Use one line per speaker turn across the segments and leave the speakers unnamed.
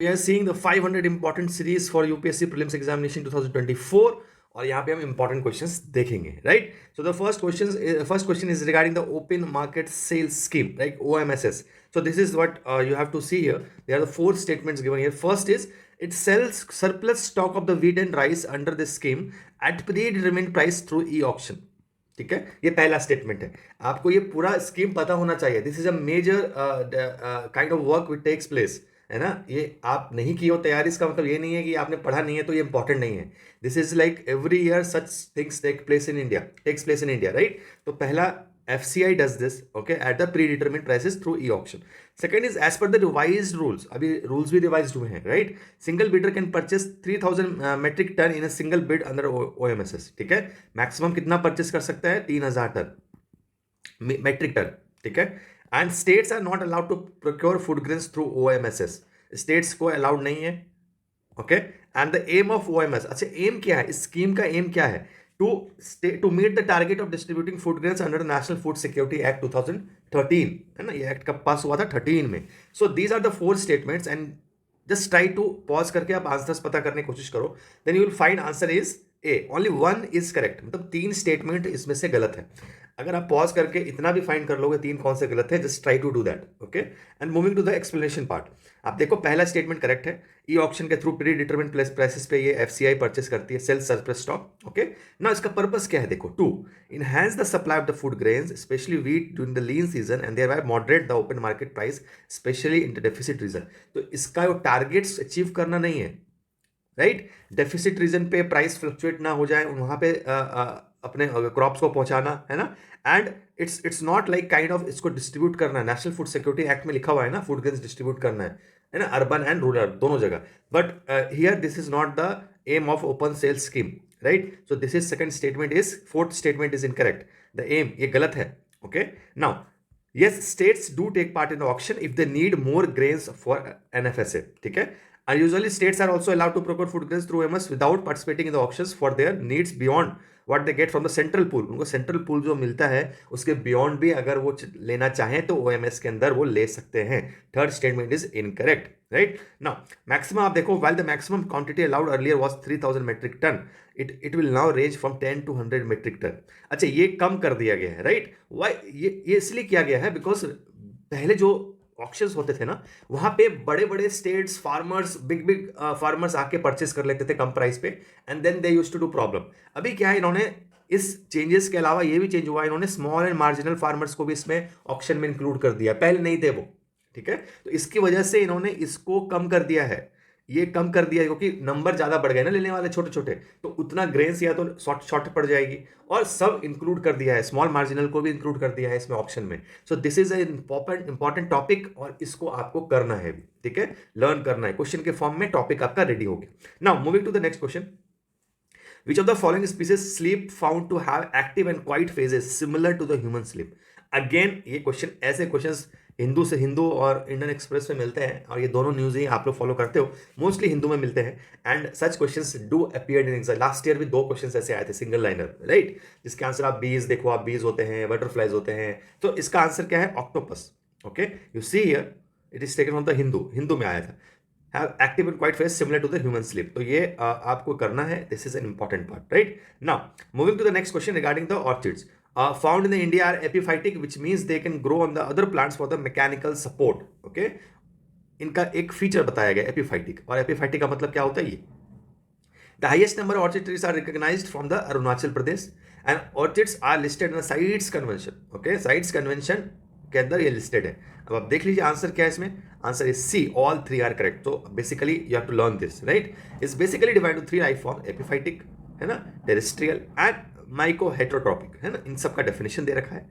We are seeing the 500 important series for UPSC prelims examination 2024 और यहाँ पे हम important questions देखेंगे, right? So the first question is regarding the open market sales scheme, right? OMSS. So this is what you have to see here. There are the four statements given here. First is it sells surplus stock of the wheat and rice under this scheme at predetermined price through e-auction. ठीक है, ये पहला statement है. आपको ये पूरा scheme पता होना चाहिए. This is a major kind of work which takes place, है ना. ये आप नहीं किए हो तैयारी, इसका मतलब ये नहीं है कि आपने पढ़ा नहीं है तो ये इंपॉर्टेंट नहीं है. This is like every year such things takes place in India, right. तो पहला FCI does this, okay, at the predetermined prices through e-auction. Second is as per the revised rules. अभी rules भी revised हुए हैं, right? Single bidder can purchase 3000 metric ton in a single bid under OMSS. ठीक है, maximum कितना purchase कर सकता है? 3000 टन metric ton. ठीक है. And states are not allowed to procure food grains through OMSS. States को allowed नहीं है, okay? And the aim of OMS, अच्छा aim क्या है? इस स्कीम का aim क्या है? To meet the target of distributing food grains under the National Food Security Act 2013, है ना. ये एक्ट कब पास हुआ था? 13 में. So these are the four statements and just try to pause करके आप आंसर्स पता करने की कोशिश करो. Then you will find answer is A. Only one is correct. मतलब तीन स्टेटमेंट इसमें से गलत है. अगर आप पॉज करके इतना भी फाइंड कर लोगे तीन कौन से गलत है, just try to do that, okay. And moving to the explanation part. आप देखो पहला स्टेटमेंट करेक्ट है. ई ऑक्शन के थ्रू प्री डिटरमिन्ड प्राइसेस पे ये FCI परचेस करती है, सेल्स सरप्लस स्टॉक, ओके. ना इसका पर्पस क्या है देखो. To enhance the supply of the food grains specially wheat during the lean season and thereby moderate the open market price specially in the deficit region. तो इसका वो targets achieve करना नहीं है, राइट. डेफिसिट रीजन पे price fluctuate ना हो जाए, वहां पे अपने क्रॉप्स को पहुंचाना है ना. And it's not like kind of इसको डिस्ट्रीब्यूट करना है. नेशनल फूड सिक्योरिटी एक्ट में लिखा हुआ है ना, फूड ग्रेन्स डिस्ट्रीब्यूट करना है ना, अर्बन एंड रूरल दोनों जगह. But here this is not the aim of open sales scheme, right. So this is second statement is, fourth statement is incorrect. The aim ये गलत है, okay. Now yes, states do take part in the auction if they need more grains for NFSA. ठीक है. And usually states are also allowed to procure food grains through OMS without participating in the auctions for their needs beyond what they get from the central pool. उनको central pool जो मिलता है उसके beyond भी अगर वो लेना चाहें तो OMS के अंदर वो ले सकते हैं. Third statement is incorrect, right. Now maximum आप देखो, while the maximum quantity allowed earlier was 3000 metric ton, it will now range from 10 to 100 metric ton. अच्छा ये कम कर दिया गया है, राइट. Why ये इसलिए किया गया है बिकॉज पहले जो ऑक्शंस होते थे ना, वहां पे बड़े बड़े स्टेट्स फार्मर्स, बिग फार्मर्स आके परचेस कर लेते थे कम प्राइस पे, and then they used to do problem. अभी क्या है, इन्होंने इस चेंजेस के अलावा ये भी चेंज हुआ, इन्होंने स्मॉल एंड मार्जिनल फार्मर्स को भी इसमें ऑक्शन में इंक्लूड कर दिया. पहले नहीं थे वो, ठीक है. तो इसकी वजह से इन्होंने इसको कम कर दिया है. ये कम कर दिया है क्योंकि नंबर ज्यादा बढ़ गए ना लेने वाले छोटे छोटे, तो उतना ग्रेन्स या तो शॉर्ट पड़ जाएगी. और सब इंक्लूड कर दिया है, स्मॉल मार्जिनल को भी इंक्लूड कर दिया है इसमें ऑप्शन में. सो दिस इज इंपॉर्टेंट टॉपिक और इसको आपको करना है भी, ठीक है, लर्न करना है. क्वेश्चन के फॉर्म में टॉपिक आपका रेडी हो गया. Now moving to the next question. Which of the following species sleep found to have active and quiet phases similar to the human sleep? Again ये क्वेश्चन, ऐसे questions Hindu से हिंदू और Indian express में मिलते हैं, और ये दोनों न्यूज ही आप लोग फॉलो करते हो, मोस्टली हिंदू में मिलते हैं. And such questions do appeared in exam. Last year भी दो क्वेश्चंस ऐसे आए थे सिंगल लाइनर, राइट, जिसके आंसर आप बीज देखो, आप बीज होते हैं, बटरफ्लाइज होते हैं. तो इसका आंसर क्या है? Octopus, okay. You see here it is taken from the Hindu में आया था. have active and quiet phase similar to the human sleep. तो ये आपको करना है. This is an important part, right? Now, moving to the next question regarding the orchids. Found in the India are epiphytic, which means they can grow on the other plants for the mechanical support. Okay? इनका एक feature बताया गया epiphytic, और epiphytic का मतलब क्या होता है ये? The highest number of orchid trees are recognized from the Arunachal Pradesh, and orchids are listed in the CITES convention. Okay? CITES convention के अंदर ये लिस्टेड है. अब आप देख लीजिए आंसर क्या है इसमें. Answer is C, all three are correct. तो basically you have to learn this, right. Is basically divide to three life form, epiphytic है ना, टेरेस्ट्रियल एंड माइको हेट्रोट्रॉपिक, है ना. इन सब का डेफिनेशन दे रखा है.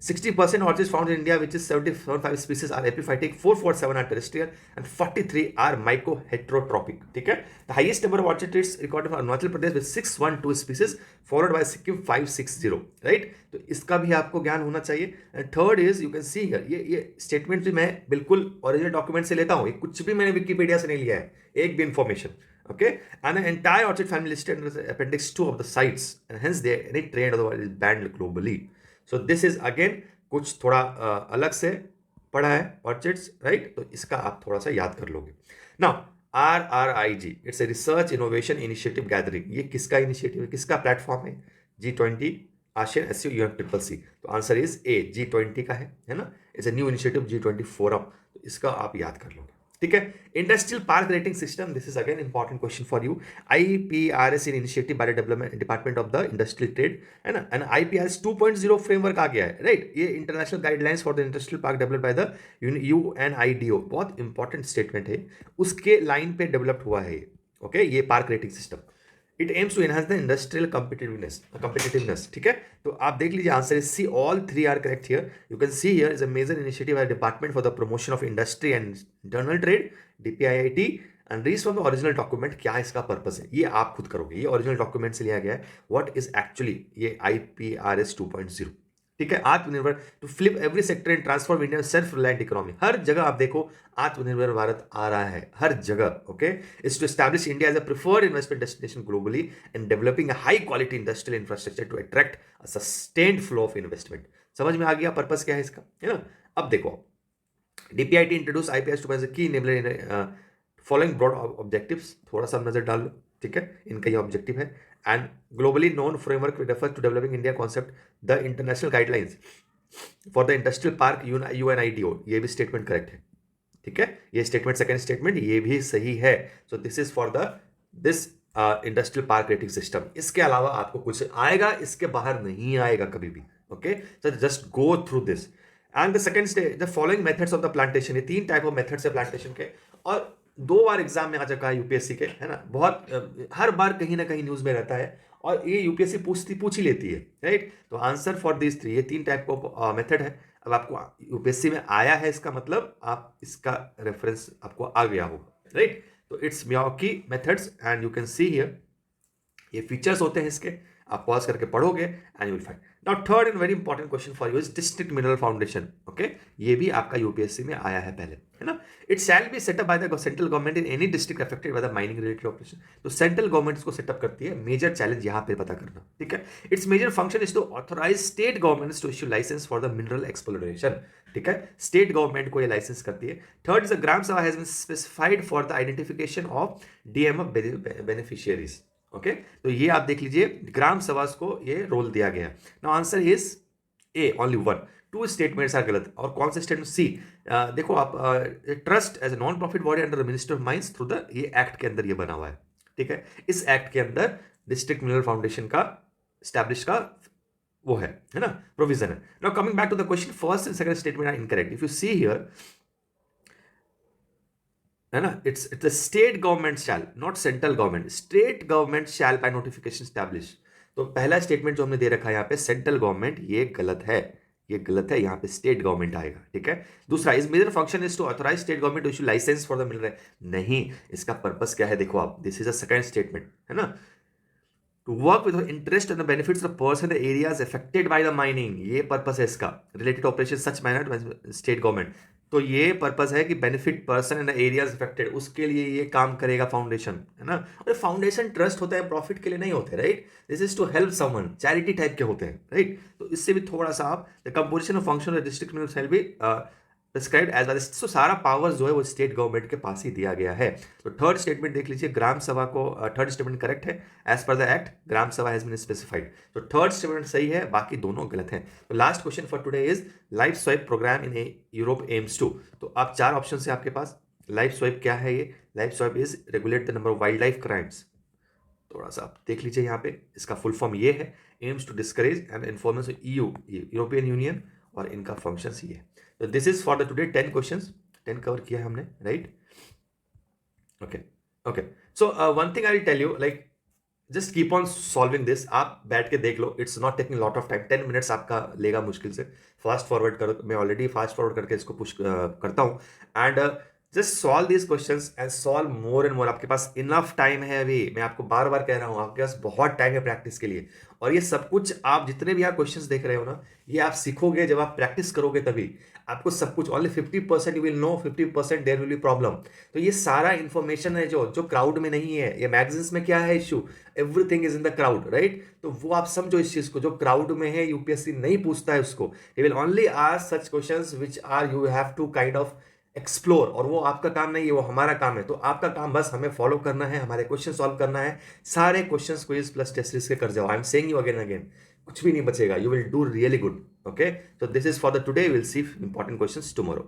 60% orchids found in India, which is 75 species, are epiphytic, 447 are terrestrial, and 43 are mycoheterotropic. ठीक है. The highest number of orchid trees recorded for Arunachal Pradesh with 612 species, followed by Sikkim 560. Right? तो इसका भी आपको ज्ञान होना चाहिए. And third is you can see here, ये स्टेटमेंट भी मैं बिल्कुल ओरिजिनल डॉक्यूमेंट से लेता हूँ. ये कुछ भी मैंने विकिपीडिया से नहीं लिया है, एक भी information. Okay, and the entire orchid family listed under appendix 2 of the CITES, and hence they any trade otherwise is banned globally. So this is again कुछ थोड़ा अलग से पढ़ा है ऑर्चिड्स, राइट. तो इसका आप थोड़ा सा याद कर लोगे. Now RRIG, it's a research innovation initiative gathering. ये किसका इनिशिएटिव है, किसका प्लेटफॉर्म है? G20, ASEAN SCO UN triple C. तो आंसर इज ए, G20 का है ना। It's a new initiative G20 forum. तो इसका आप याद कर लोगे, ठीक है। Industrial park rating system, this is again important question for you. IPRS in initiative by development department of the industrial trade, है ना। एंड IPRS 2.0 फ्रेमवर्क आ गया है, राइट। ये international guidelines for the industrial park developed by the UNIDO, बहुत important statement है, उसके line पे developed हुआ है ये, ओके। ये park rating system, it aims to enhance the industrial competitiveness, ठीक है। तो आप देख लीजिए, answer is C, all three are correct here. You can see here is a major initiative by department for the promotion of industry and internal trade, DPIIT, and read from the original document. क्या इसका purpose है, ये आप खुद करोगे, ये original document से लिया गया है। व्हाट इज एक्चुअली ये IPRS 2.0, ठीक है। Atmanirbhar to flip every sector and transform India self reliant economy. हर जगह आप देखो आत्मनिर्भर भारत आ रहा है, हर जगह, okay. Is to establish India as a preferred investment destination globally and developing a high quality industrial infrastructure to attract a sustained flow of investment. समझ में आ गया पर्पस क्या है इसका, है ना। अब देखो, DPIIT इंट्रोड्यूस IPRS 2.0 की इनेबलर फॉलोइंग ब्रॉड ऑब्जेक्टिव्स। थोड़ा सा नजर डाल लो, ठीक है। इनका ये ऑब्जेक्टिव है। And globally known framework refers to developing India concept the international guidelines for the industrial park UNIDO। ये भी स्टेटमेंट करेक्ट है, ठीक है। ये स्टेटमेंट, सेकंड स्टेटमेंट ये भी सही है। सो this is for the this industrial park rating system. इसके अलावा आपको कुछ आएगा, इसके बाहर नहीं आएगा कभी भी, okay. So just go through this. And the second stage, the following methods of the plantation. ये तीन टाइप ऑफ मेथड्स है प्लांटेशन के, और 2 बार एग्जाम में आ चुका है यूपीएससी के, है ना। बहुत हर बार कहीं ना कहीं न्यूज में रहता है, और ये यूपीएससी पूछ ही लेती है, राइट। तो आंसर फॉर दिस 3, ये 3 टाइप ऑफ मेथड है। अब आपको यूपीएससी में आया है, इसका मतलब आप इसका रेफरेंस आपको आ गया होगा, राइट। तो it's Miyawaki methods and you can see here, ये फीचर्स होते हैं इसके, आप पॉज करके पढ़ोगे and you will find. Now third and very important question for you is district mineral foundation, okay. ये भी आपका यूपीएससी में आया है पहले, है ना। It shall be set up by the central government in any district affected by the mining related operation. तो सेंट्रल गवर्नमेंट इसको सेटअप करती है, मेजर चैलेंज यहां पे पता करना, ठीक है। It's major function is to authorise state governments to issue licence for the mineral exploration, ठीक है। स्टेट गवर्नमेंट को ये लाइसेंस करती है। Third is the Gram Sabha has been specified for the identification of DMF beneficiaries, okay. तो ये आप देख लीजिए, ग्राम सभा को ये रोल दिया गया। Now answer is A, only 1। 2 statements are गलत। और कौन से स्टेटमेंट? सी, देखो आप, trust as a non profit body under the minister of mines through the, ये एक्ट के अंदर ये बना हुआ है, ठीक है। इस एक्ट के अंदर डिस्ट्रिक्ट मिनरल फाउंडेशन का स्टैब्लिश का वो है ना, प्रोविजन है। Now coming back to the question, first and second statement are incorrect. If you see here, है ना, it's the state government shall, not central government, state government shall by notification establish. तो पहला statement जो हमने दे रखा है यहाँ पे सेंट्रल गवर्नमेंट, ये गलत है, ये गलत है, यहाँ पे स्टेट गवर्नमेंट आएगा, ठीक है। दूसरा, is major function is to authorise state government to issue licence for the mineral, नहीं, इसका पर्पस क्या है देखो आप, this is a second statement, है ना। To work with interest and the benefits of person the areas affected by the mining, ये purpose है इसका। Related operation such manner state government, तो ये पर्पस है कि benefit person and areas affected, उसके लिए ये काम करेगा फाउंडेशन, है ना। और फाउंडेशन ट्रस्ट होता है, प्रॉफिट के लिए नहीं होते, right. This is to help someone, charity type के होते हैं, राइट। तो इससे भी थोड़ा सा आप, the composition of function of district mineral shall be prescribed as well. तो सारा पावर्स जो है वो स्टेट गवर्नमेंट के पास ही दिया गया है। तो थर्ड स्टेटमेंट देख लीजिए, ग्राम सभा को, थर्ड स्टेटमेंट करेक्ट है, as per the act Gram Sabha has been specified. तो थर्ड स्टेटमेंट सही है, बाकी दोनों गलत हैं। तो last question for today is life swipe programme in Europe aims to. तो आप 4 ऑप्शन है आपके पास। लाइफ स्वाइप क्या है ये? Life swipe is regulate the number of wild life crimes. थोड़ा सा आप देख लीजिए यहाँ पे, इसका फुल फॉर्म ये है, aims to discourage and informance EU, European Union, और इनका फंक्शंस ये है। तो this is for the today 10 questions, 10 cover किया है हमने, right. Okay okay, so one thing I will tell you, like just keep on solving this. आप बैठ के देख लो, it's not taking lot of time, 10 minutes आपका लेगा मुश्किल से। फास्ट फॉरवर्ड करो, मैं ऑलरेडी फास्ट फॉरवर्ड करके इसको पुश करता हूँ। And just solve these questions and solve more and more. आपके पास इनफ टाइम है अभी, मैं आपको बार बार कह रहा हूँ, आपके पास बहुत टाइम है प्रैक्टिस के लिए। और ये सब कुछ आप जितने भी आप क्वेश्चंस देख रहे हो ना, ये आप सीखोगे जब आप प्रैक्टिस करोगे, तभी आपको सब कुछ। Only 50% you will know, 50% there will be problem. तो ये सारा इंफॉर्मेशन है जो जो क्राउड में नहीं है। ये मैगजीन्स में क्या है issue, everything is in the crowd, right. तो वो आप समझो इस चीज को, जो क्राउड में है यूपीएससी नहीं पूछता है उसको। He will only ask such questions which are you have to kind of explore, और वो आपका काम नहीं है, वो हमारा काम है। तो आपका काम बस हमें फॉलो करना है, हमारे क्वेश्चन सॉल्व करना है। सारे questions quiz plus test series के कर जाओ। I am saying you again again, कुछ भी नहीं बचेगा। You will do really good. Okay, so this is for the today. We'll see important questions tomorrow.